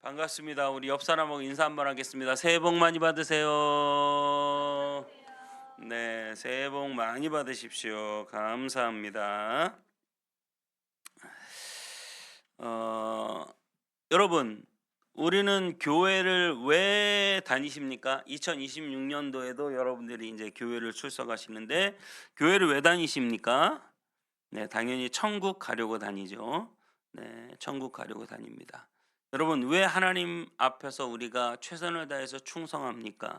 반갑습니다. 우리 옆 사람하고 인사 한번 하겠습니다. 새해 복 많이 받으세요. 네, 새해 복 많이 받으십시오. 감사합니다. 어, 여러분, 우리는 교회를 왜 다니십니까? 2026년도에도 여러분들이 이제 교회를 출석하시는데 교회를 왜 다니십니까? 네, 당연히 천국 가려고 다니죠. 네, 천국 가려고 다닙니다. 여러분, 왜 하나님 앞에서 우리가 최선을 다해서 충성합니까?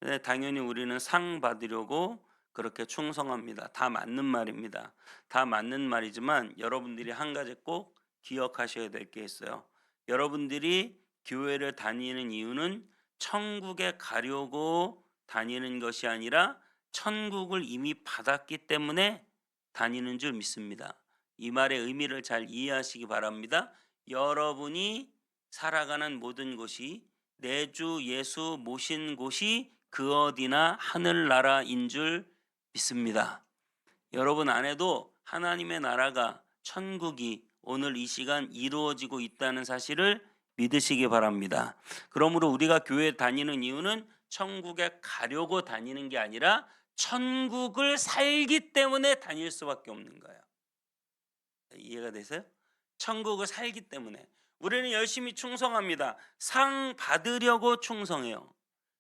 네, 당연히 우리는 상 받으려고 그렇게 충성합니다. 다 맞는 말입니다. 다 맞는 말이지만 여러분들이 한 가지 꼭 기억하셔야 될 게 있어요. 여러분들이 교회를 다니는 이유는 천국에 가려고 다니는 것이 아니라 천국을 이미 받았기 때문에 다니는 줄 믿습니다. 이 말의 의미를 잘 이해하시기 바랍니다. 여러분이 살아가는 모든 곳이 내 주 예수 모신 곳이 그 어디나 하늘나라인 줄 믿습니다. 여러분 안에도 하나님의 나라가 천국이 오늘 이 시간 이루어지고 있다는 사실을 믿으시기 바랍니다. 그러므로 우리가 교회 다니는 이유는 천국에 가려고 다니는 게 아니라 천국을 살기 때문에 다닐 수밖에 없는 거예요. 이해가 되세요? 천국을 살기 때문에 우리는 열심히 충성합니다. 상 받으려고 충성해요.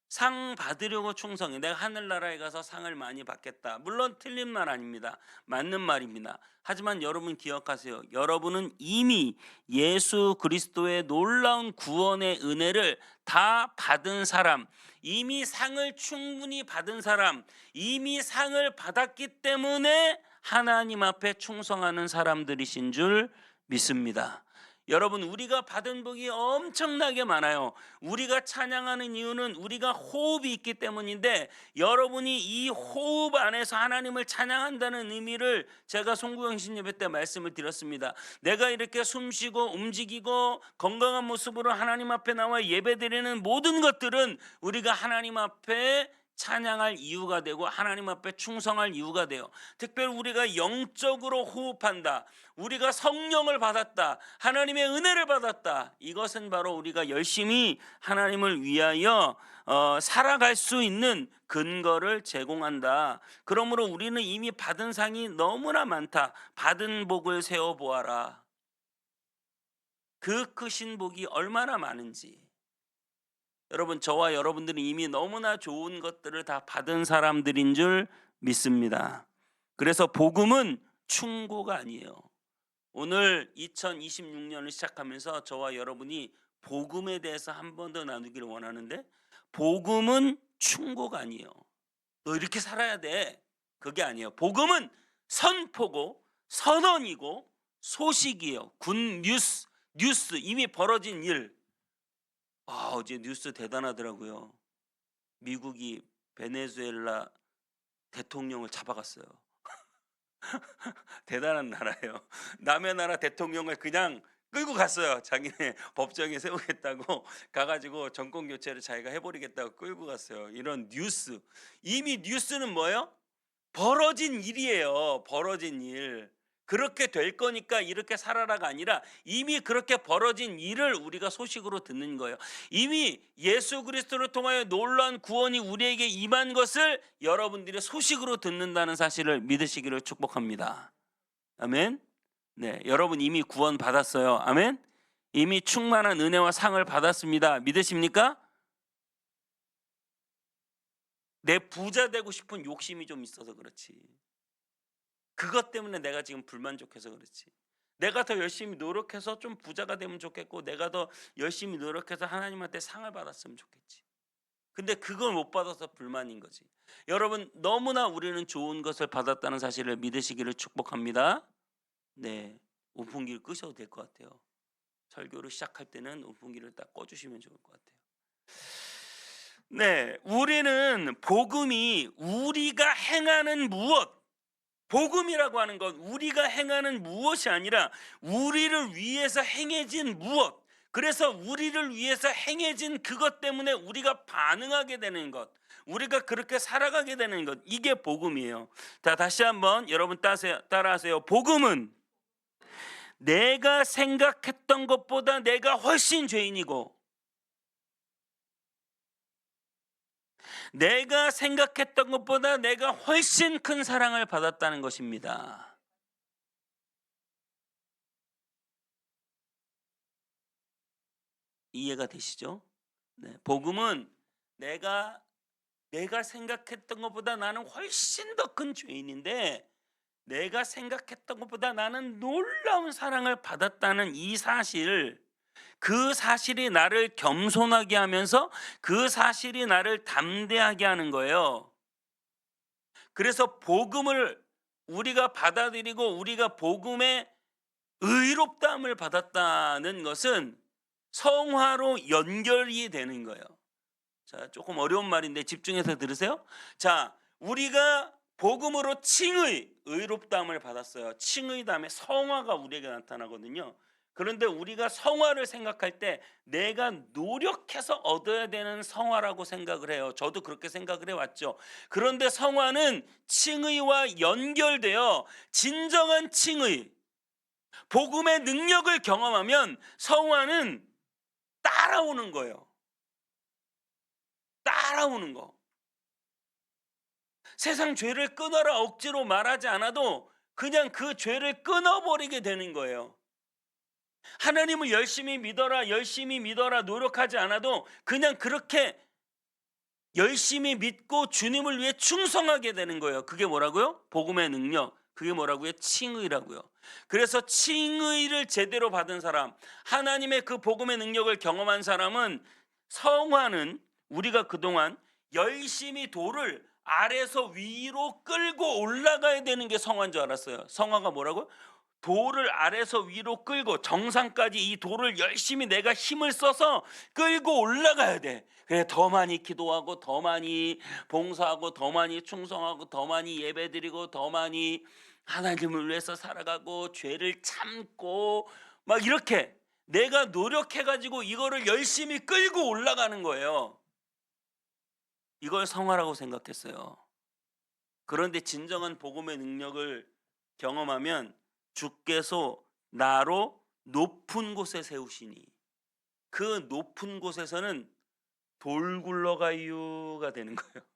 상 받으려고 충성해. 내가 하늘나라에 가서 상을 많이 받겠다. 물론 틀린 말 아닙니다. 맞는 말입니다. 하지만 여러분 기억하세요. 여러분은 이미 예수 그리스도의 놀라운 구원의 은혜를 다 받은 사람, 이미 상을 충분히 받은 사람, 이미 상을 받았기 때문에 하나님 앞에 충성하는 사람들이신 줄 믿습니다. 여러분, 우리가 받은 복이 엄청나게 많아요. 우리가 찬양하는 이유는 우리가 호흡이 있기 때문인데, 여러분이 이 호흡 안에서 하나님을 찬양한다는 의미를 제가 송구영신 예배 때 말씀을 드렸습니다. 내가 이렇게 숨쉬고 움직이고 건강한 모습으로 하나님 앞에 나와 예배드리는 모든 것들은 우리가 하나님 앞에 찬양할 이유가 되고 하나님 앞에 충성할 이유가 돼요. 특별히 우리가 영적으로 호흡한다, 우리가 성령을 받았다, 하나님의 은혜를 받았다, 이것은 바로 우리가 열심히 하나님을 위하여 살아갈 수 있는 근거를 제공한다. 그러므로 우리는 이미 받은 상이 너무나 많다. 받은 복을 세어보아라. 그 크신 복이 얼마나 많은지. 여러분, 저와 여러분들은 이미 너무나 좋은 것들을 다 받은 사람들인 줄 믿습니다. 그래서 복음은 충고가 아니에요. 오늘 2026년을 시작하면서 저와 여러분이 복음에 대해서 한 번 더 나누기를 원하는데, 복음은 충고가 아니에요. 너 이렇게 살아야 돼, 그게 아니에요. 복음은 선포고 선언이고 소식이에요. 뉴스, 이미 벌어진 일. 어제 뉴스 대단하더라고요. 미국이 베네수엘라 대통령을 잡아갔어요. 대단한 나라예요. 남의 나라 대통령을 그냥 끌고 갔어요. 자기네 법정에 세우겠다고 가가지고 정권 교체를 자기가 해버리겠다고 끌고 갔어요. 이런 뉴스. 이미 뉴스는 뭐예요? 벌어진 일이에요. 벌어진 일. 그렇게 될 거니까 이렇게 살아라가 아니라 이미 그렇게 벌어진 일을 우리가 소식으로 듣는 거예요. 이미 예수 그리스도를 통하여 놀라운 구원이 우리에게 임한 것을 여러분들이 소식으로 듣는다는 사실을 믿으시기를 축복합니다. 아멘. 네, 여러분 이미 구원 받았어요. 아멘. 이미 충만한 은혜와 상을 받았습니다. 믿으십니까? 내 부자 되고 싶은 욕심이 좀 있어서 그렇지. 그것 때문에 내가 지금 불만족해서 그렇지. 내가 더 열심히 노력해서 좀 부자가 되면 좋겠고, 내가 더 열심히 노력해서 하나님한테 상을 받았으면 좋겠지. 근데 그걸 못 받아서 불만인 거지. 여러분, 너무나 우리는 좋은 것을 받았다는 사실을 믿으시기를 축복합니다. 네, 오픈기를 끄셔도 될 것 같아요. 설교를 시작할 때는 오픈기를 딱 꺼주시면 좋을 것 같아요. 네, 우리는 복음이 우리가 행하는 무엇, 복음이라고 하는 건 우리가 행하는 무엇이 아니라 우리를 위해서 행해진 무엇, 그래서 우리를 위해서 행해진 그것 때문에 우리가 반응하게 되는 것, 우리가 그렇게 살아가게 되는 것, 이게 복음이에요. 자, 다시 한번 여러분 따라하세요. 복음은 내가 생각했던 것보다 내가 훨씬 죄인이고 내가 생각했던 것보다 내가 훨씬 큰 사랑을 받았다는 것입니다. 이해가 되시죠? 네, 복음은 내가 생각했던 것보다 나는 훨씬 더 큰 죄인인데 내가 생각했던 것보다 나는 놀라운 사랑을 받았다는 이 사실, 그 사실이 나를 겸손하게 하면서 그 사실이 나를 담대하게 하는 거예요. 그래서 복음을 우리가 받아들이고 우리가 복음의 의롭다함을 받았다는 것은 성화로 연결이 되는 거예요. 자, 조금 어려운 말인데 집중해서 들으세요. 자, 우리가 복음으로 칭의, 의롭다함을 받았어요. 칭의 다음에 성화가 우리에게 나타나거든요. 그런데 우리가 성화를 생각할 때 내가 노력해서 얻어야 되는 성화라고 생각을 해요. 저도 그렇게 생각을 해왔죠. 그런데 성화는 칭의와 연결되어 진정한 칭의, 복음의 능력을 경험하면 성화는 따라오는 거예요. 따라오는 거. 세상 죄를 끊어라 억지로 말하지 않아도 그냥 그 죄를 끊어버리게 되는 거예요. 하나님을 열심히 믿어라 노력하지 않아도 그냥 그렇게 열심히 믿고 주님을 위해 충성하게 되는 거예요. 그게 뭐라고요? 복음의 능력. 그게 뭐라고요? 칭의라고요. 그래서 칭의를 제대로 받은 사람, 하나님의 그 복음의 능력을 경험한 사람은 성화는 우리가 그동안 열심히 돌을 아래서 위로 끌고 올라가야 되는 게 성화인 줄 알았어요. 성화가 뭐라고요? 돌을 아래서 위로 끌고 정상까지 이 돌을 열심히 내가 힘을 써서 끌고 올라가야 돼. 그래, 더 많이 기도하고 더 많이 봉사하고 더 많이 충성하고 더 많이 예배드리고 더 많이 하나님을 위해서 살아가고 죄를 참고 막 이렇게 내가 노력해가지고 이거를 열심히 끌고 올라가는 거예요. 이걸 성화라고 생각했어요. 그런데 진정한 복음의 능력을 경험하면 주께서 나로 높은 곳에 세우시니 그 높은 곳에서는 돌 굴러가유가 되는 거예요.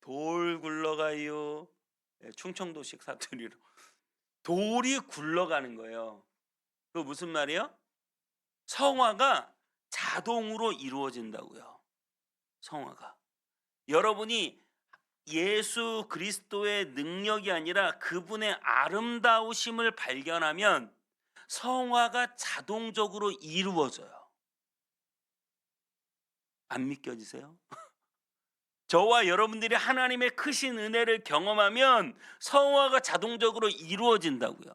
돌 굴러가유. 충청도식 사투리로 돌이 굴러가는 거예요. 그 무슨 말이에요? 성화가 자동으로 이루어진다고요. 성화가. 여러분이 예수 그리스도의 능력이 아니라 그분의 아름다우심을 발견하면 성화가 자동적으로 이루어져요. 안 믿겨지세요? 저와 여러분들이 하나님의 크신 은혜를 경험하면 성화가 자동적으로 이루어진다고요.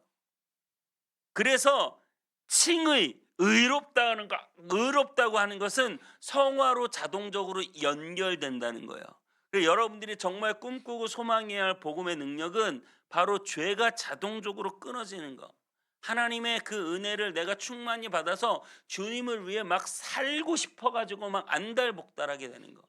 그래서 칭의, 의롭다고 하는 것은 성화로 자동적으로 연결된다는 거예요. 여러분들이 정말 꿈꾸고 소망해야 할 복음의 능력은 바로 죄가 자동적으로 끊어지는 거. 하나님의 그 은혜를 내가 충만히 받아서 주님을 위해 막 살고 싶어가지고 막 안달복달하게 되는 거.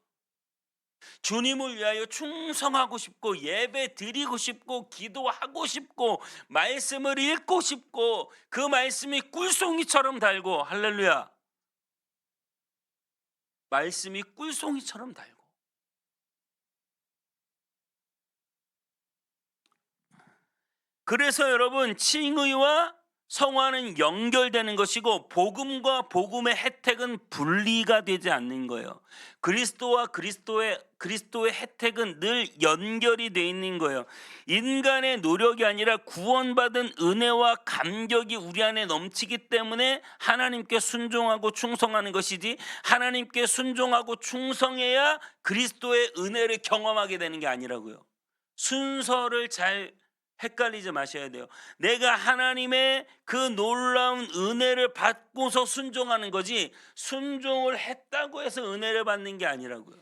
주님을 위하여 충성하고 싶고 예배 드리고 싶고 기도하고 싶고 말씀을 읽고 싶고 그 말씀이 꿀송이처럼 달고, 할렐루야, 말씀이 꿀송이처럼 달고. 그래서 여러분, 칭의와 성화는 연결되는 것이고 복음과 복음의 혜택은 분리가 되지 않는 거예요. 그리스도와 그리스도의 혜택은 늘 연결이 돼 있는 거예요. 인간의 노력이 아니라 구원받은 은혜와 감격이 우리 안에 넘치기 때문에 하나님께 순종하고 충성하는 것이지, 하나님께 순종하고 충성해야 그리스도의 은혜를 경험하게 되는 게 아니라고요. 순서를 잘 헷갈리지 마셔야 돼요. 내가 하나님의 그 놀라운 은혜를 받고서 순종하는 거지 순종을 했다고 해서 은혜를 받는 게 아니라고요.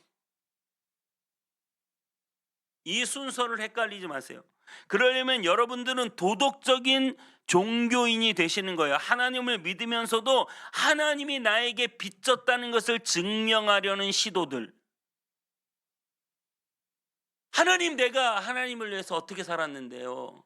이 순서를 헷갈리지 마세요. 그러려면 여러분들은 도덕적인 종교인이 되시는 거예요. 하나님을 믿으면서도 하나님이 나에게 빚졌다는 것을 증명하려는 시도들. 하나님, 내가 하나님을 위해서 어떻게 살았는데요?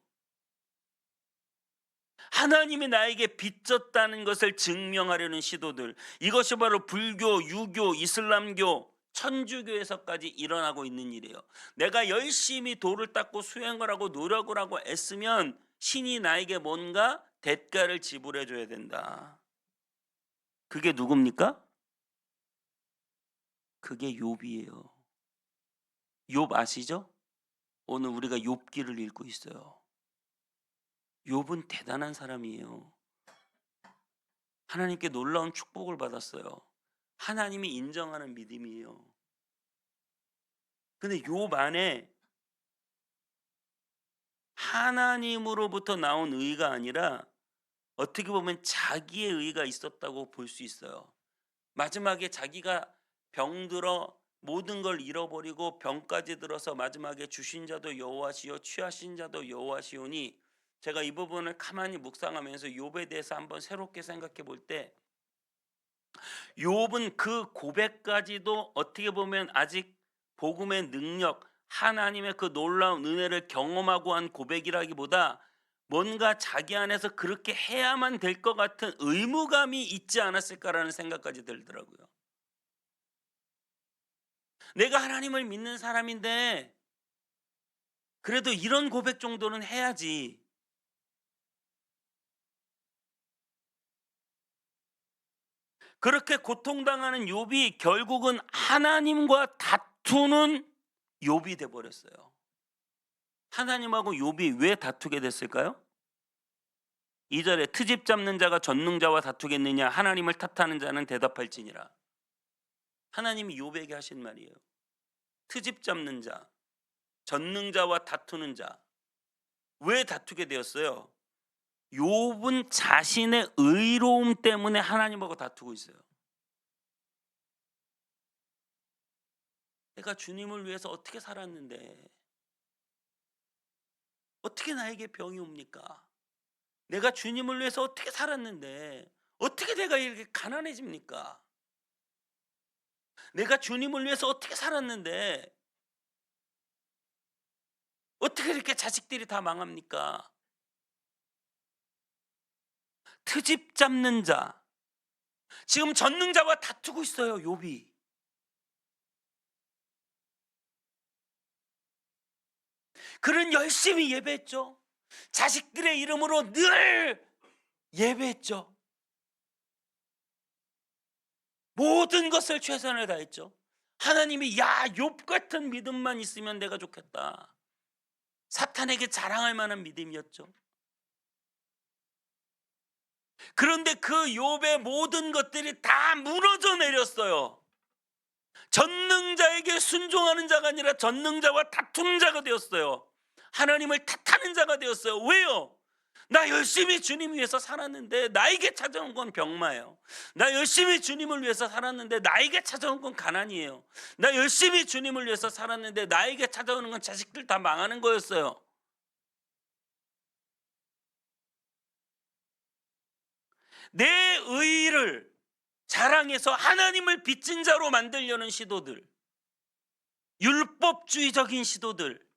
하나님이 나에게 빚졌다는 것을 증명하려는 시도들. 이것이 바로 불교, 유교, 이슬람교, 천주교에서까지 일어나고 있는 일이에요. 내가 열심히 돌을 닦고 수행을 하고 노력을 하고 애쓰면 신이 나에게 뭔가 대가를 지불해 줘야 된다. 그게 누굽니까? 그게 욥이에요. 욥 아시죠? 오늘 우리가 욥기를 읽고 있어요. 욥은 대단한 사람이에요. 하나님께 놀라운 축복을 받았어요. 하나님이 인정하는 믿음이에요. 근데 욥 안에 하나님으로부터 나온 의가 아니라 어떻게 보면 자기의 의가 있었다고 볼 수 있어요. 마지막에 자기가 병들어 모든 걸 잃어버리고 병까지 들어서 마지막에 주신 자도 여호와시요 취하신 자도 여호와시오니, 제가 이 부분을 가만히 묵상하면서 욥에 대해서 한번 새롭게 생각해 볼 때, 욥은 그 고백까지도 어떻게 보면 아직 복음의 능력, 하나님의 그 놀라운 은혜를 경험하고 한 고백이라기보다 뭔가 자기 안에서 그렇게 해야만 될 것 같은 의무감이 있지 않았을까라는 생각까지 들더라고요. 내가 하나님을 믿는 사람인데 그래도 이런 고백 정도는 해야지. 그렇게 고통당하는 욥이 결국은 하나님과 다투는 욥이 돼 버렸어요. 하나님하고 욥이 왜 다투게 됐을까요? 2절에 트집 잡는 자가 전능자와 다투겠느냐, 하나님을 탓하는 자는 대답할지니라. 하나님이 욥에게 하신 말이에요. 트집 잡는 자, 전능자와 다투는 자. 왜 다투게 되었어요? 욥은 자신의 의로움 때문에 하나님하고 다투고 있어요. 내가 주님을 위해서 어떻게 살았는데 어떻게 나에게 병이 옵니까? 내가 주님을 위해서 어떻게 살았는데 어떻게 내가 이렇게 가난해집니까? 내가 주님을 위해서 어떻게 살았는데 어떻게 이렇게 자식들이 다 망합니까? 트집 잡는 자, 지금 전능자와 다투고 있어요, 욥이. 그는 열심히 예배했죠. 자식들의 이름으로 늘 예배했죠. 모든 것을 최선을 다했죠. 하나님이 야, 욥 같은 믿음만 있으면 내가 좋겠다. 사탄에게 자랑할 만한 믿음이었죠. 그런데 그 욥의 모든 것들이 다 무너져 내렸어요. 전능자에게 순종하는 자가 아니라 전능자와 다투는 자가 되었어요. 하나님을 탓하는 자가 되었어요. 왜요? 나 열심히 주님 위해서 살았는데 나에게 찾아온 건 병마예요. 나 열심히 주님을 위해서 살았는데 나에게 찾아온 건 가난이에요. 나 열심히 주님을 위해서 살았는데 나에게 찾아오는 건 자식들 다 망하는 거였어요. 내 의의를 자랑해서 하나님을 빚진 자로 만들려는 시도들, 율법주의적인 시도들,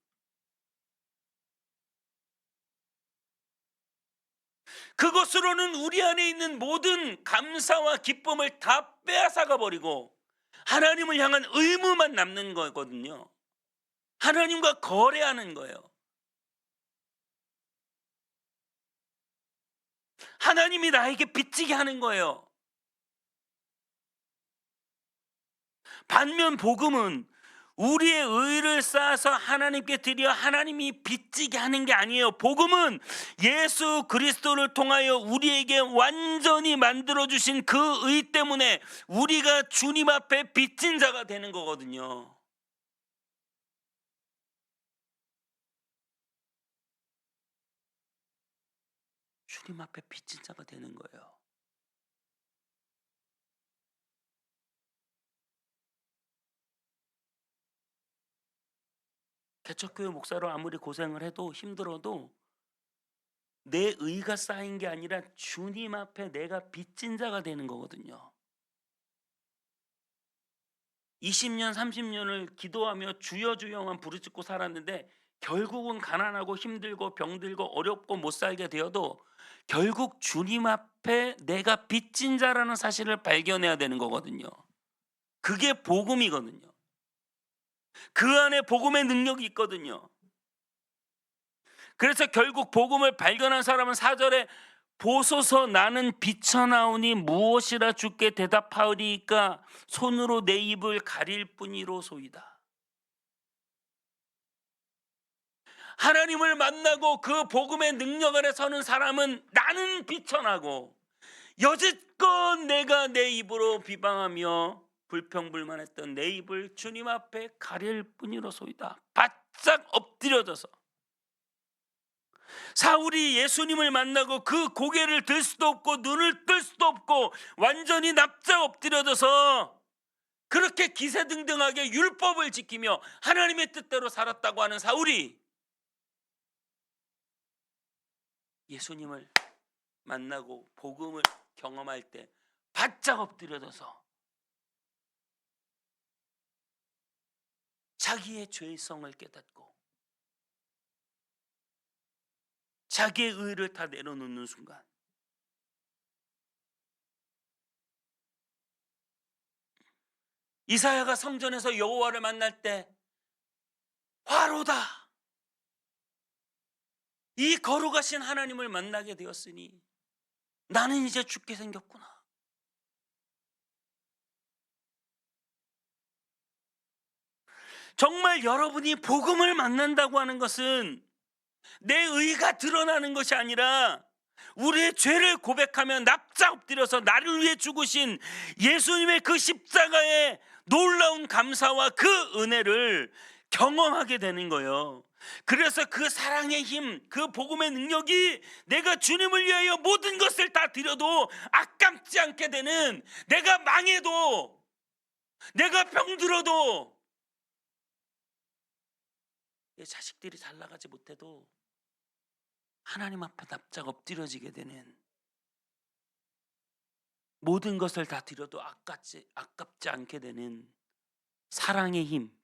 그것으로는 우리 안에 있는 모든 감사와 기쁨을 다 빼앗아가 버리고 하나님을 향한 의무만 남는 거거든요. 하나님과 거래하는 거예요. 하나님이 나에게 빚지게 하는 거예요. 반면 복음은 우리의 의를 쌓아서 하나님께 드려 하나님이 빚지게 하는 게 아니에요. 복음은 예수 그리스도를 통하여 우리에게 완전히 만들어주신 그 의 때문에 우리가 주님 앞에 빚진 자가 되는 거거든요. 주님 앞에 빚진 자가 되는 거예요. 개척교회 목사로 아무리 고생을 해도 힘들어도 내 의가 쌓인 게 아니라 주님 앞에 내가 빚진 자가 되는 거거든요. 20년 30년을 기도하며 주여 주여만 부르짖고 살았는데 결국은 가난하고 힘들고 병들고 어렵고 못 살게 되어도 결국 주님 앞에 내가 빚진 자라는 사실을 발견해야 되는 거거든요. 그게 복음이거든요. 그 안에 복음의 능력이 있거든요. 그래서 결국 복음을 발견한 사람은 4절에 보소서 나는 비쳐나오니 무엇이라 주께 대답하리이까 손으로 내 입을 가릴 뿐이로소이다. 하나님을 만나고 그 복음의 능력 아래 서는 사람은 나는 비쳐나고 여지껏 내가 내 입으로 비방하며 불평불만했던 내 입을 주님 앞에 가릴 뿐이로소이다. 바짝 엎드려져서 사울이 예수님을 만나고 그 고개를 들 수도 없고 눈을 뜰 수도 없고 완전히 납작 엎드려져서 그렇게 기세등등하게 율법을 지키며 하나님의 뜻대로 살았다고 하는 사울이 예수님을 만나고 복음을 경험할 때 바짝 엎드려져서 자기의 죄성을 깨닫고 자기의 의를 다 내려놓는 순간 이사야가 성전에서 여호와를 만날 때 화로다, 이 거룩하신 하나님을 만나게 되었으니 나는 이제 죽게 생겼구나. 정말 여러분이 복음을 만난다고 하는 것은 내 의가 드러나는 것이 아니라 우리의 죄를 고백하며 납작 엎드려서 나를 위해 죽으신 예수님의 그 십자가의 놀라운 감사와 그 은혜를 경험하게 되는 거예요. 그래서 그 사랑의 힘, 그 복음의 능력이 내가 주님을 위하여 모든 것을 다 드려도 아깝지 않게 되는, 내가 망해도, 내가 병들어도, 내 자식들이 잘 나가지 못해도 하나님 앞에 납작 엎드려지게 되는, 모든 것을 다 드려도 아깝지 않게 되는 사랑의 힘,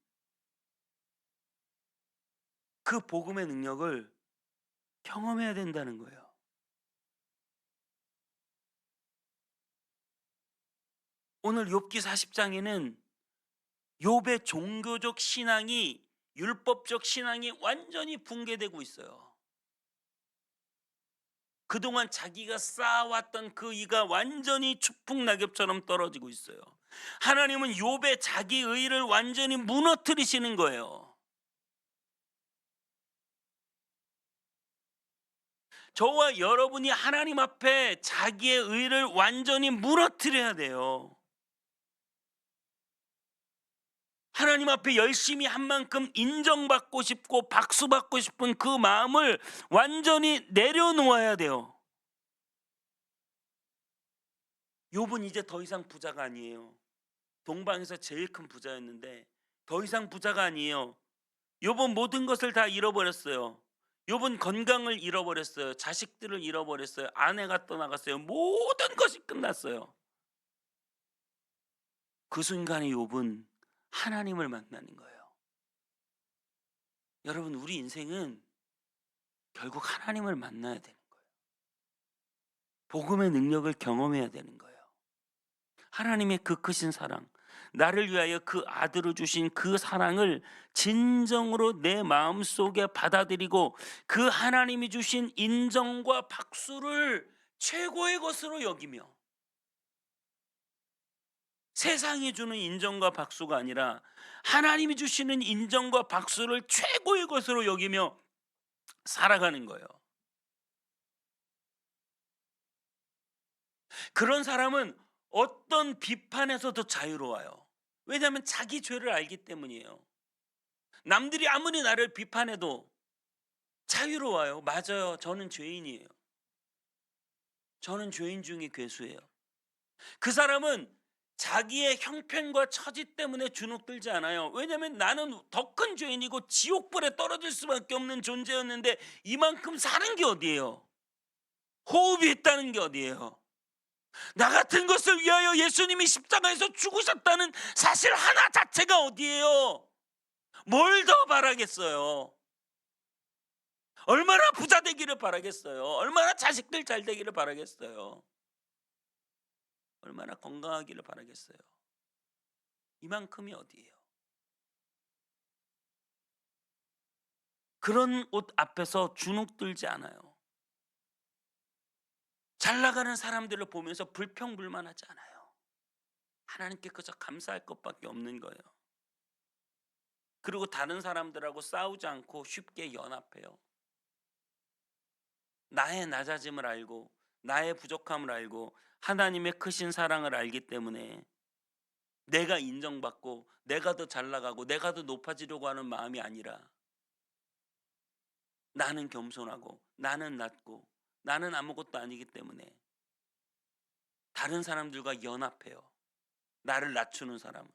그 복음의 능력을 경험해야 된다는 거예요. 오늘 욥기 40장에는 욥의 종교적 신앙이, 율법적 신앙이 완전히 붕괴되고 있어요. 그동안 자기가 쌓아왔던 그 의가 완전히 추풍낙엽처럼 떨어지고 있어요. 하나님은 욥의 자기 의를 완전히 무너뜨리시는 거예요. 저와 여러분이 하나님 앞에 자기의 의를 완전히 무너뜨려야 돼요. 하나님 앞에 열심히 한 만큼 인정받고 싶고 박수받고 싶은 그 마음을 완전히 내려놓아야 돼요. 욥은 이제 더 이상 부자가 아니에요. 동방에서 제일 큰 부자였는데 더 이상 부자가 아니에요. 욥은 모든 것을 다 잃어버렸어요. 욥은 건강을 잃어버렸어요. 자식들을 잃어버렸어요. 아내가 떠나갔어요. 모든 것이 끝났어요. 그 순간에 욥은 하나님을 만나는 거예요. 여러분, 우리 인생은 결국 하나님을 만나야 되는 거예요. 복음의 능력을 경험해야 되는 거예요. 하나님의 그 크신 사랑, 나를 위하여 그 아들을 주신 그 사랑을 진정으로 내 마음속에 받아들이고 그 하나님이 주신 인정과 박수를 최고의 것으로 여기며, 세상이 주는 인정과 박수가 아니라 하나님이 주시는 인정과 박수를 최고의 것으로 여기며 살아가는 거예요. 그런 사람은 어떤 비판에서도 자유로워요. 왜냐하면 자기 죄를 알기 때문이에요. 남들이 아무리 나를 비판해도 자유로워요. 맞아요. 저는 죄인이에요. 저는 죄인 중에 괴수예요. 그 사람은 자기의 형편과 처지 때문에 주눅들지 않아요. 왜냐하면 나는 더 큰 죄인이고 지옥불에 떨어질 수밖에 없는 존재였는데 이만큼 사는 게 어디예요? 호흡이 있다는 게 어디예요? 나 같은 것을 위하여 예수님이 십자가에서 죽으셨다는 사실 하나 자체가 어디예요? 뭘 더 바라겠어요? 얼마나 부자 되기를 바라겠어요? 얼마나 자식들 잘 되기를 바라겠어요? 얼마나 건강하기를 바라겠어요? 이만큼이 어디예요? 그런 옷 앞에서 주눅 들지 않아요. 잘 나가는 사람들을 보면서 불평불만하지 않아요. 하나님께 그저 감사할 것밖에 없는 거예요. 그리고 다른 사람들하고 싸우지 않고 쉽게 연합해요. 나의 낮아짐을 알고 나의 부족함을 알고 하나님의 크신 사랑을 알기 때문에 내가 인정받고 내가 더 잘 나가고 내가 더 높아지려고 하는 마음이 아니라 나는 겸손하고 나는 낮고 나는 아무것도 아니기 때문에 다른 사람들과 연합해요. 나를 낮추는 사람은.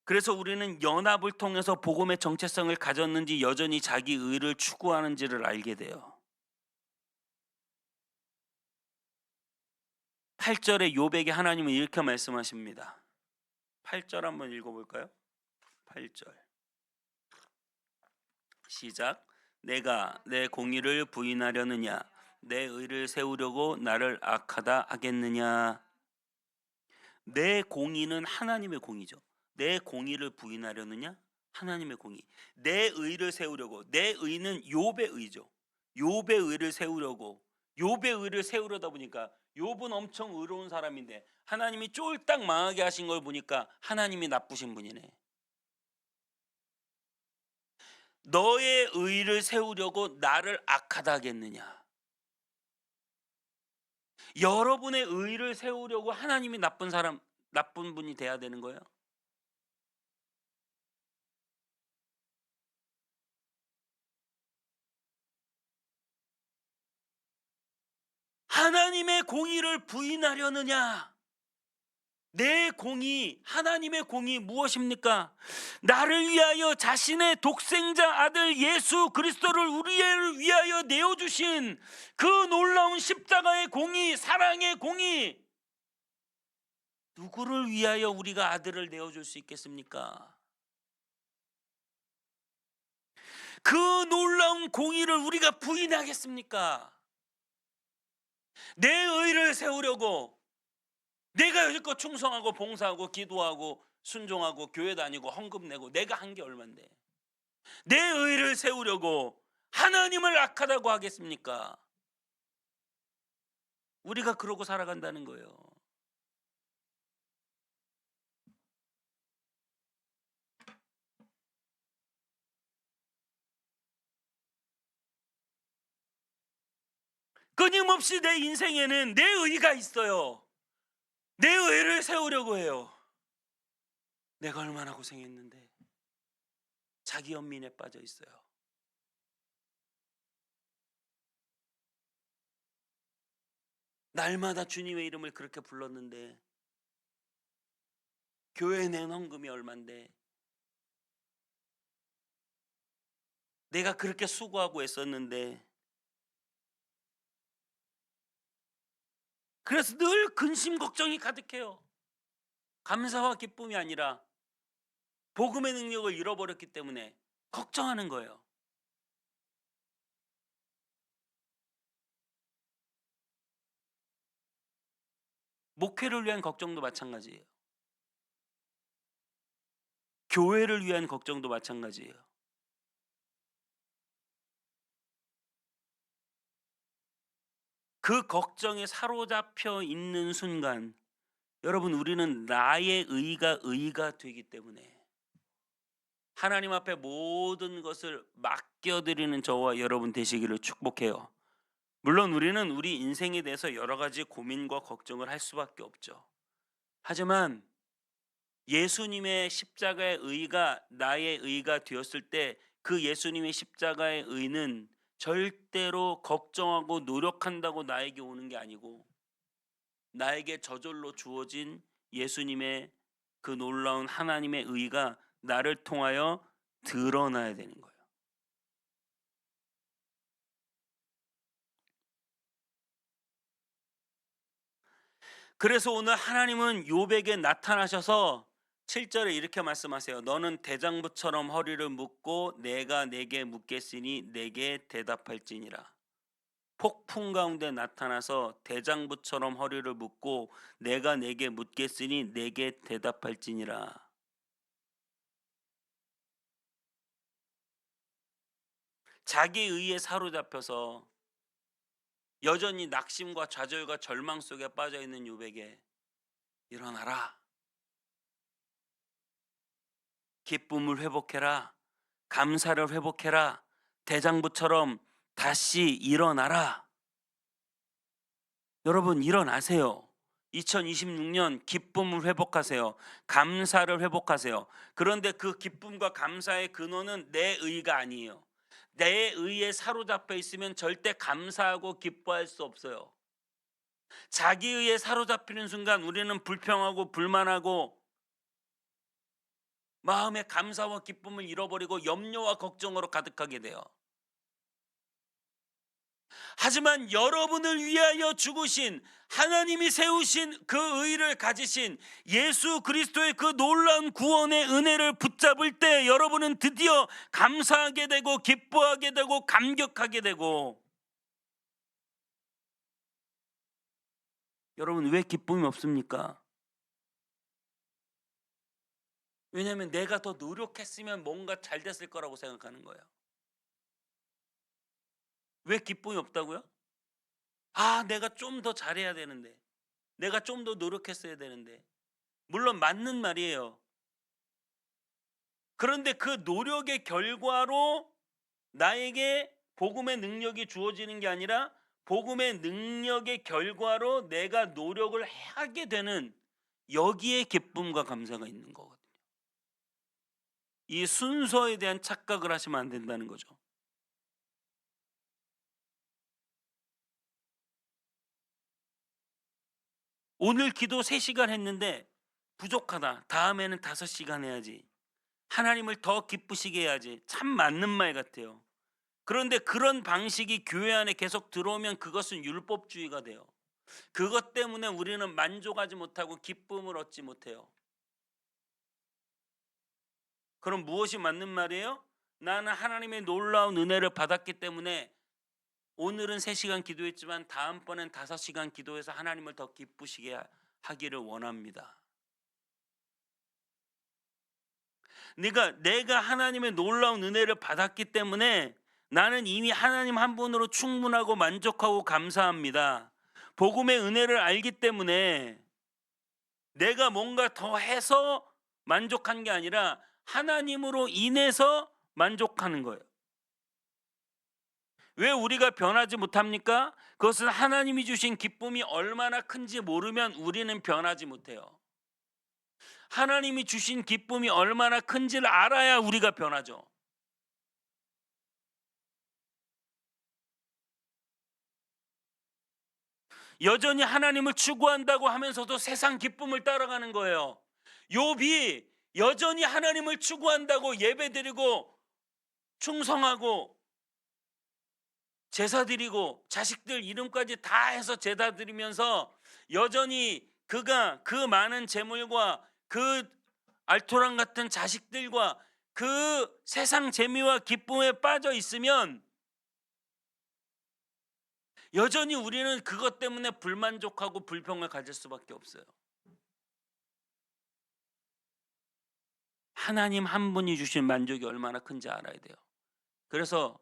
그래서 우리는 연합을 통해서 복음의 정체성을 가졌는지 여전히 자기 의를 추구하는지를 알게 돼요. 8절에 욥에게 하나님은 이렇게 말씀하십니다. 8절 한번 읽어볼까요? 8절 시작. 내가 내 공의를 부인하려느냐 내 의를 세우려고 나를 악하다 하겠느냐. 내 공의는 하나님의 공의죠. 내 공의를 부인하려느냐 하나님의 공의. 내 의를 세우려고, 내 의는 욥의 의죠. 욥의 의를 세우려고, 욥의 의를 세우려다 보니까 욥은 엄청 의로운 사람인데 하나님이 쫄딱 망하게 하신 걸 보니까 하나님이 나쁘신 분이네. 너의 의를 세우려고 나를 악하다 하겠느냐. 여러분의 의를 세우려고 하나님이 나쁜 사람, 나쁜 분이 돼야 되는 거예요. 하나님의 공의를 부인하려느냐. 내 공의, 하나님의 공의 무엇입니까? 나를 위하여 자신의 독생자 아들 예수 그리스도를 우리를 위하여 내어주신 그 놀라운 십자가의 공의, 사랑의 공의. 누구를 위하여 우리가 아들을 내어줄 수 있겠습니까? 그 놀라운 공의를 우리가 부인하겠습니까? 내 의를 세우려고 내가 여지껏 충성하고 봉사하고 기도하고 순종하고 교회 다니고 헌금 내고 내가 한 게 얼만데 내 의를 세우려고 하나님을 악하다고 하겠습니까? 우리가 그러고 살아간다는 거예요. 끊임없이 내 인생에는 내 의가 있어요. 내 의를 세우려고 해요. 내가 얼마나 고생했는데 자기 연민에 빠져 있어요. 날마다 주님의 이름을 그렇게 불렀는데 교회에 낸 헌금이 얼만데 내가 그렇게 수고하고 애썼는데 그래서 늘 근심 걱정이 가득해요. 감사와 기쁨이 아니라 복음의 능력을 잃어버렸기 때문에 걱정하는 거예요. 목회를 위한 걱정도 마찬가지예요. 교회를 위한 걱정도 마찬가지예요. 그 걱정에 사로잡혀 있는 순간 여러분 우리는 나의 의가 되기 때문에 하나님 앞에 모든 것을 맡겨드리는 저와 여러분 되시기를 축복해요. 물론 우리는 우리 인생에 대해서 여러 가지 고민과 걱정을 할 수밖에 없죠. 하지만 예수님의 십자가의 의가 나의 의가 되었을 때 그 예수님의 십자가의 의는 절대로 걱정하고 노력한다고 나에게 오는 게 아니고 나에게 저절로 주어진 예수님의 그 놀라운 하나님의 의가 나를 통하여 드러나야 되는 거예요. 그래서 오늘 하나님은 욥에게 나타나셔서 7절에 이렇게 말씀하세요. 너는 대장부처럼 허리를 묶고 내가 내게 묻겠으니 내게 대답할지니라. 폭풍 가운데 나타나서 대장부처럼 허리를 묶고 내가 내게 묻겠으니 내게 대답할지니라. 자기 의에 사로잡혀서 여전히 낙심과 좌절과 절망 속에 빠져 있는 욥에게 일어나라. 기쁨을 회복해라. 감사를 회복해라. 대장부처럼 다시 일어나라. 여러분 일어나세요. 2026년 기쁨을 회복하세요. 감사를 회복하세요. 그런데 그 기쁨과 감사의 근원은 내 의가 아니에요. 내 의에 사로잡혀 있으면 절대 감사하고 기뻐할 수 없어요. 자기 의에 사로잡히는 순간 우리는 불평하고 불만하고 마음의 감사와 기쁨을 잃어버리고 염려와 걱정으로 가득하게 돼요. 하지만 여러분을 위하여 죽으신 하나님이 세우신 그 의를 가지신 예수 그리스도의 그 놀라운 구원의 은혜를 붙잡을 때 여러분은 드디어 감사하게 되고 기뻐하게 되고 감격하게 되고. 여러분 왜 기쁨이 없습니까? 왜냐하면 내가 더 노력했으면 뭔가 잘 됐을 거라고 생각하는 거예요. 왜 기쁨이 없다고요? 내가 좀 더 잘해야 되는데, 내가 좀 더 노력했어야 되는데. 물론 맞는 말이에요. 그런데 그 노력의 결과로 나에게 복음의 능력이 주어지는 게 아니라 복음의 능력의 결과로 내가 노력을 하게 되는, 여기에 기쁨과 감사가 있는 거거든요. 이 순서에 대한 착각을 하시면 안 된다는 거죠. 오늘 기도 3시간 했는데 부족하다. 다음에는 5시간 해야지. 하나님을 더 기쁘시게 해야지. 참 맞는 말 같아요. 그런데 그런 방식이 교회 안에 계속 들어오면 그것은 율법주의가 돼요. 그것 때문에 우리는 만족하지 못하고 기쁨을 얻지 못해요. 그럼 무엇이 맞는 말이에요? 나는 하나님의 놀라운 은혜를 받았기 때문에 오늘은 3시간 기도했지만 다음번엔 5시간 기도해서 하나님을 더 기쁘시게 하기를 원합니다. 내가 하나님의 놀라운 은혜를 받았기 때문에 나는 이미 하나님 한 분으로 충분하고 만족하고 감사합니다. 복음의 은혜를 알기 때문에 내가 뭔가 더 해서 만족한 게 아니라 하나님으로 인해서 만족하는 거예요. 왜 우리가 변하지 못합니까? 그것은 하나님이 주신 기쁨이 얼마나 큰지 모르면 우리는 변하지 못해요. 하나님이 주신 기쁨이 얼마나 큰지를 알아야 우리가 변하죠. 여전히 하나님을 추구한다고 하면서도 세상 기쁨을 따라가는 거예요. 욥이 여전히 하나님을 추구한다고 예배드리고 충성하고 제사 드리고 자식들 이름까지 다 해서 제사 드리면서 여전히 그가 그 많은 재물과 그 알토란 같은 자식들과 그 세상 재미와 기쁨에 빠져 있으면 여전히 우리는 그것 때문에 불만족하고 불평을 가질 수밖에 없어요. 하나님 한 분이 주신 만족이 얼마나 큰지 알아야 돼요. 그래서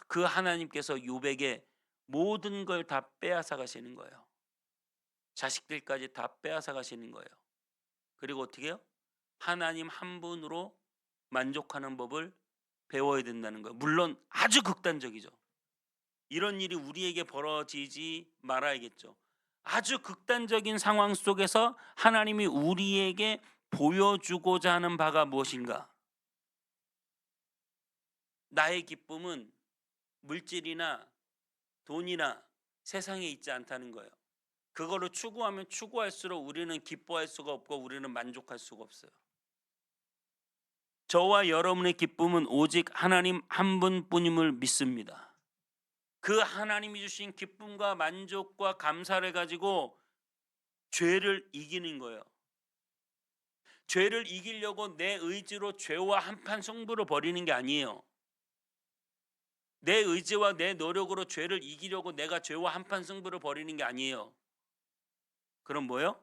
그 하나님께서 욥에게 모든 걸 다 빼앗아 가시는 거예요. 자식들까지 다 빼앗아 가시는 거예요. 그리고 어떻게 해요? 하나님 한 분으로 만족하는 법을 배워야 된다는 거예요. 물론 아주 극단적이죠. 이런 일이 우리에게 벌어지지 말아야겠죠. 아주 극단적인 상황 속에서 하나님이 우리에게 보여주고자 하는 바가 무엇인가? 나의 기쁨은 물질이나 돈이나 세상에 있지 않다는 거예요. 그거를 추구하면 추구할수록 우리는 기뻐할 수가 없고 우리는 만족할 수가 없어요. 저와 여러분의 기쁨은 오직 하나님 한 분뿐임을 믿습니다. 그 하나님이 주신 기쁨과 만족과 감사를 가지고 죄를 이기는 거예요. 죄를 이기려고 내 의지로 죄와 한판 승부를 벌이는 게 아니에요. 내 의지와 내 노력으로 죄를 이기려고 내가 죄와 한판 승부를 벌이는 게 아니에요. 그럼 뭐예요?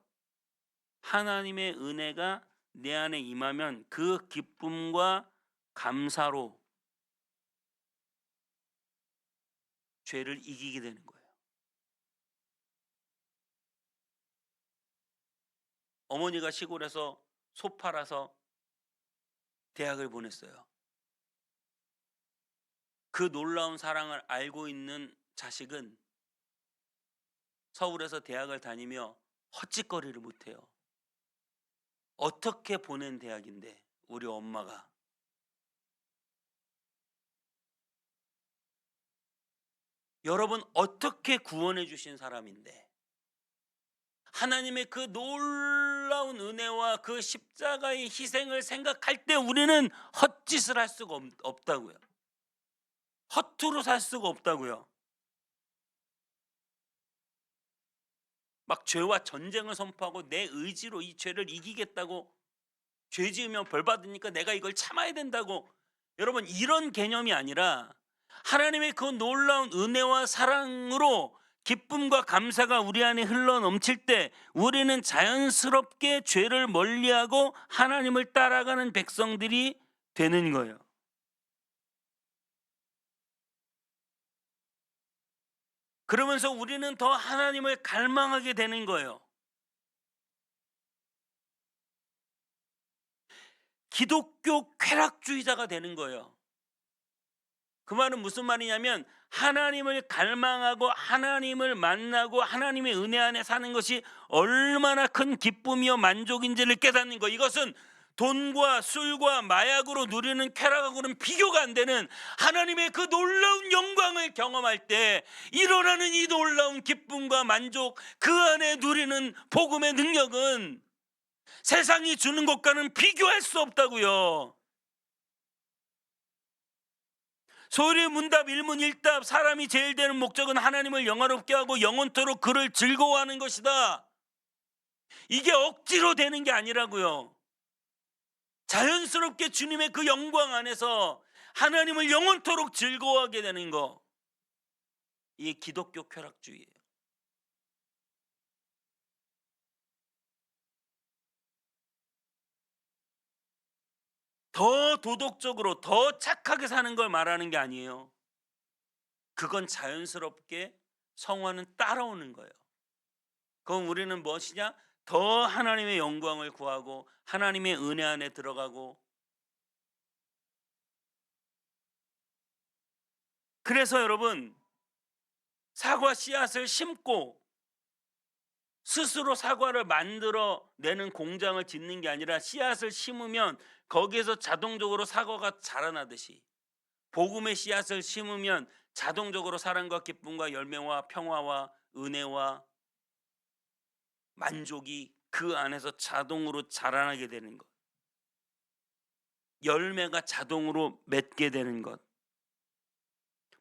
하나님의 은혜가 내 안에 임하면 그 기쁨과 감사로 죄를 이기게 되는 거예요. 어머니가 시골에서 소 팔아서 대학을 보냈어요. 그 놀라운 사랑을 알고 있는 자식은 서울에서 대학을 다니며 헛짓거리를 못해요. 어떻게 보낸 대학인데 우리 엄마가. 여러분 어떻게 구원해 주신 사람인데 하나님의 그 놀라운 은혜와 그 십자가의 희생을 생각할 때 우리는 헛짓을 할 수가 없다고요. 허투루 살 수가 없다고요. 막 죄와 전쟁을 선포하고 내 의지로 이 죄를 이기겠다고, 죄 지으면 벌 받으니까 내가 이걸 참아야 된다고, 여러분 이런 개념이 아니라 하나님의 그 놀라운 은혜와 사랑으로 기쁨과 감사가 우리 안에 흘러 넘칠 때 우리는 자연스럽게 죄를 멀리하고 하나님을 따라가는 백성들이 되는 거예요. 그러면서 우리는 더 하나님을 갈망하게 되는 거예요. 기독교 쾌락주의자가 되는 거예요. 그 말은 무슨 말이냐면 하나님을 갈망하고 하나님을 만나고 하나님의 은혜 안에 사는 것이 얼마나 큰 기쁨이요 만족인지를 깨닫는 거. 이것은 돈과 술과 마약으로 누리는 쾌락하고는 비교가 안 되는 하나님의 그 놀라운 영광을 경험할 때 일어나는 이 놀라운 기쁨과 만족, 그 안에 누리는 복음의 능력은 세상이 주는 것과는 비교할 수 없다고요. 소리 문답 일문일답, 사람이 제일 되는 목적은 하나님을 영화롭게 하고 영원토록 그를 즐거워하는 것이다. 이게 억지로 되는 게 아니라고요. 자연스럽게 주님의 그 영광 안에서 하나님을 영원토록 즐거워하게 되는 거, 이게 기독교 쾌락주의예요. 더 도덕적으로 더 착하게 사는 걸 말하는 게 아니에요. 그건 자연스럽게 성화는 따라오는 거예요. 그럼 우리는 무엇이냐? 더 하나님의 영광을 구하고 하나님의 은혜 안에 들어가고. 그래서 여러분, 사과 씨앗을 심고 스스로 사과를 만들어 내는 공장을 짓는 게 아니라 씨앗을 심으면 거기에서 자동적으로 사과가 자라나듯이 복음의 씨앗을 심으면 자동적으로 사랑과 기쁨과 열매와 평화와 은혜와 만족이 그 안에서 자동으로 자라나게 되는 것. 열매가 자동으로 맺게 되는 것.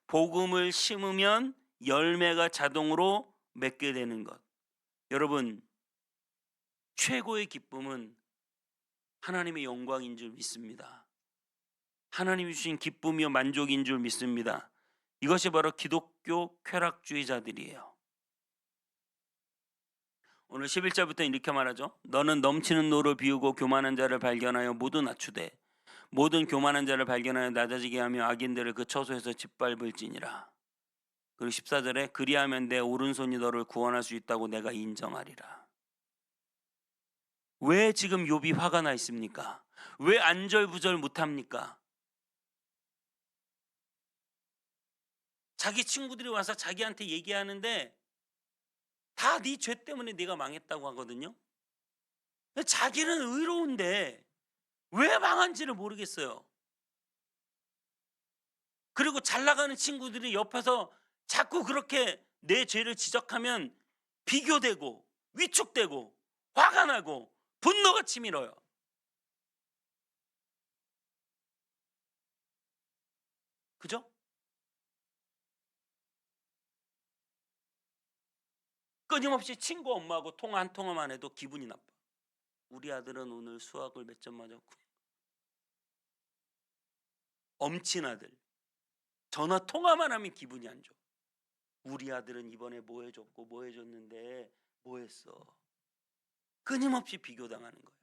복음을 심으면 열매가 자동으로 맺게 되는 것. 여러분, 최고의 기쁨은 하나님의 영광인 줄 믿습니다. 하나님이 주신 기쁨이요 만족인 줄 믿습니다. 이것이 바로 기독교 쾌락주의자들이에요. 오늘 11절부터 이렇게 말하죠. 너는 넘치는 노를 비우고 교만한 자를 발견하여 모두 낮추되 모든 교만한 자를 발견하여 낮아지게 하며 악인들을 그 처소에서 짓밟을지니라. 그리고 14절에 그리하면 내 오른손이 너를 구원할 수 있다고 내가 인정하리라. 왜 지금 욥이 화가 나 있습니까? 왜 안절부절 못합니까? 자기 친구들이 와서 자기한테 얘기하는데 다 네 죄 때문에 네가 망했다고 하거든요. 자기는 의로운데 왜 망한지를 모르겠어요. 그리고 잘 나가는 친구들이 옆에서 자꾸 그렇게 내 죄를 지적하면 비교되고 위축되고 화가 나고 분노가 치밀어요. 그죠? 끊임없이 친구 엄마하고 통화 한 통화만 해도 기분이 나빠. 우리 아들은 오늘 수학을 몇 점 맞았고. 엄친 아들 전화 통화만 하면 기분이 안 좋아. 우리 아들은 이번에 뭐 해줬고 뭐 해줬는데 뭐 했어. 끊임없이 비교당하는 거예요.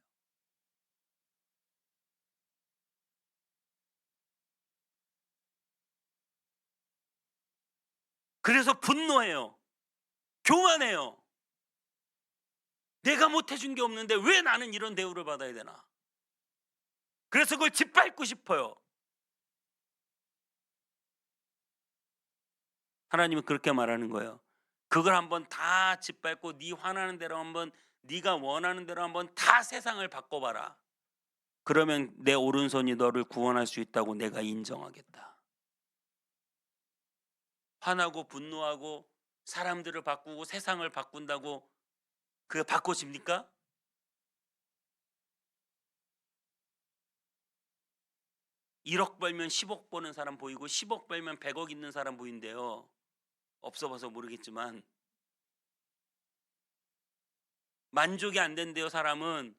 그래서 분노해요. 교만해요. 내가 못해준 게 없는데 왜 나는 이런 대우를 받아야 되나? 그래서 그걸 짓밟고 싶어요. 하나님은 그렇게 말하는 거예요. 그걸 한번 다 짓밟고 네 화나는 대로 한번, 네가 원하는 대로 한번 다 세상을 바꿔봐라. 그러면 내 오른손이 너를 구원할 수 있다고 내가 인정하겠다. 화나고 분노하고 사람들을 바꾸고 세상을 바꾼다고 그게 바꿔집니까? 1억 벌면 10억 버는 사람 보이고 10억 벌면 100억 있는 사람 보인대요. 없어 봐서 모르겠지만 만족이 안 된대요. 사람은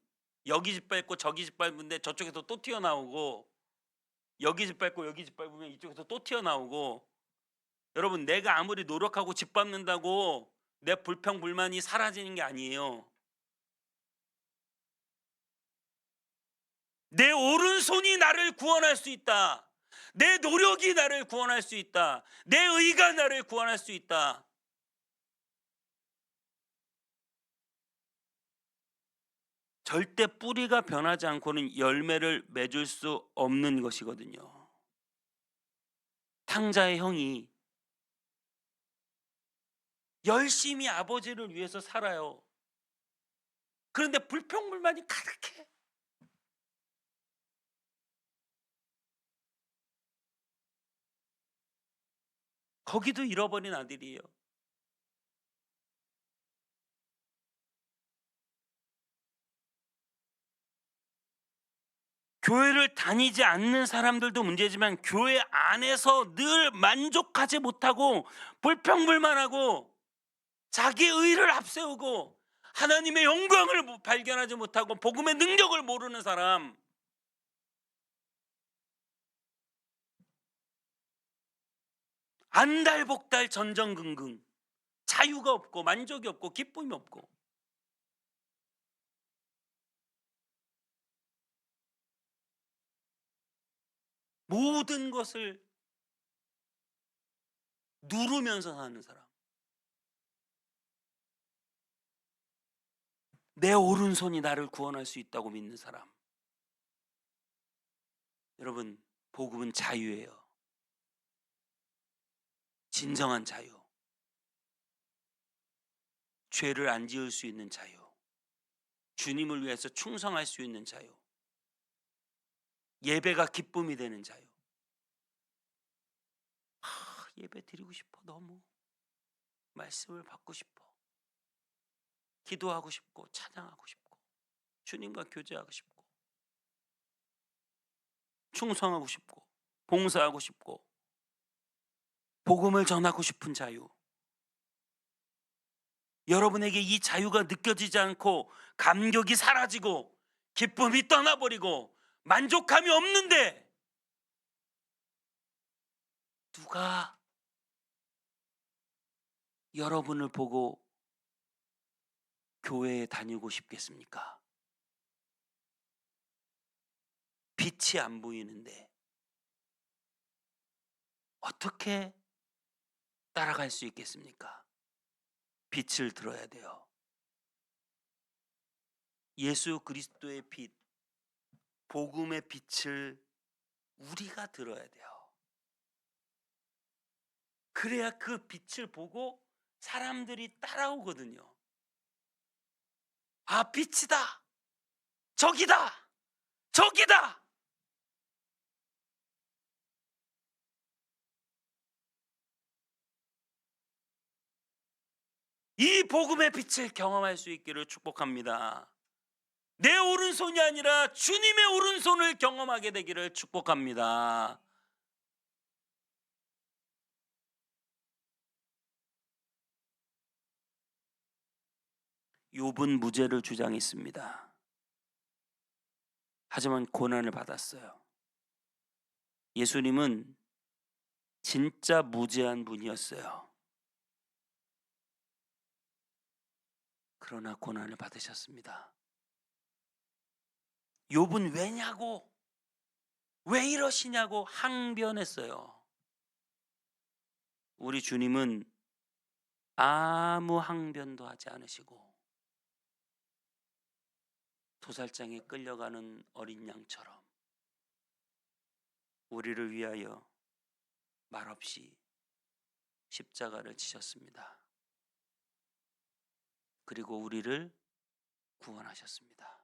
여기 짓밟고 저기 짓밟는데 저쪽에서 또 튀어나오고, 여기 짓밟고 여기 짓밟으면 이쪽에서 또 튀어나오고. 여러분, 내가 아무리 노력하고 짓밟는다고 내 불평 불만이 사라지는 게 아니에요. 내 오른손이 나를 구원할 수 있다. 내 노력이 나를 구원할 수 있다. 내 의가 나를 구원할 수 있다. 절대 뿌리가 변하지 않고는 열매를 맺을 수 없는 것이거든요. 탕자의 형이 열심히 아버지를 위해서 살아요. 그런데 불평불만이 가득해. 거기도 잃어버린 아들이에요. 교회를 다니지 않는 사람들도 문제지만 교회 안에서 늘 만족하지 못하고 불평불만하고 자기 의를 앞세우고 하나님의 영광을 발견하지 못하고 복음의 능력을 모르는 사람, 안달복달 전전긍긍, 자유가 없고 만족이 없고 기쁨이 없고, 모든 것을 누르면서 사는 사람, 내 오른손이 나를 구원할 수 있다고 믿는 사람. 여러분, 복음은 자유예요. 진정한 자유. 죄를 안 지을 수 있는 자유. 주님을 위해서 충성할 수 있는 자유. 예배가 기쁨이 되는 자유. 예배 드리고 싶어. 너무 말씀을 받고 싶어. 기도하고 싶고 찬양하고 싶고 주님과 교제하고 싶고 충성하고 싶고 봉사하고 싶고 복음을 전하고 싶은 자유. 여러분에게 이 자유가 느껴지지 않고 감격이 사라지고 기쁨이 떠나버리고 만족감이 없는데 누가 여러분을 보고 교회에 다니고 싶겠습니까? 빛이 안 보이는데 어떻게 따라갈 수 있겠습니까? 빛을 들어야 돼요. 예수 그리스도의 빛, 복음의 빛을 우리가 들어야 돼요. 그래야 그 빛을 보고 사람들이 따라오거든요. 아, 빛이다. 저기다. 저기다. 이 복음의 빛을 경험할 수 있기를 축복합니다. 내 오른손이 아니라 주님의 오른손을 경험하게 되기를 축복합니다. 욥은 무죄를 주장했습니다. 하지만 고난을 받았어요. 예수님은 진짜 무죄한 분이었어요. 그러나 고난을 받으셨습니다. 욥은 왜냐고, 왜 이러시냐고 항변했어요. 우리 주님은 아무 항변도 하지 않으시고 도살장에 끌려가는 어린 양처럼 우리를 위하여 말없이 십자가를 지셨습니다. 그리고 우리를 구원하셨습니다.